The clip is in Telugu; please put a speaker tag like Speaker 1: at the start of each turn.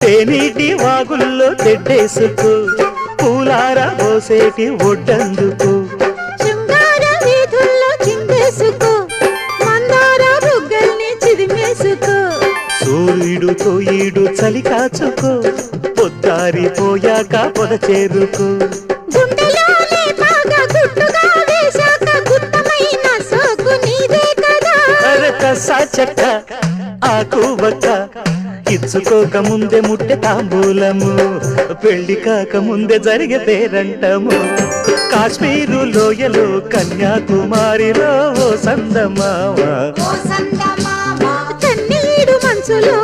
Speaker 1: తేనీటి వాగుల్లో తెడ్డేసుకో పూలార పోసేటి ఒడ్డందుకు
Speaker 2: శృంగార వీధుల్లో చిందేసుకో మందార బుగ్గల్ని చిదిమేసుకో
Speaker 1: సూర్యుడు తోయిడు చలి కాచుకో పొద్దారిపోయాక పొద చేరుకో
Speaker 2: గుండెలోనే బాగా గుట్టుగా వేశాక గుత్తమైన సోకు నీదే కదా
Speaker 1: కసా చెక్క ఆకు వక్క ఇచ్చుకోక ముందే ముట్టె తాంబూలము పెళ్లి కాక ముందే జరిగే పేరంటము కాశ్మీరు లోయలో కన్యాకుమారిలో ఓ సందమావా
Speaker 2: కన్నీడు మనసులో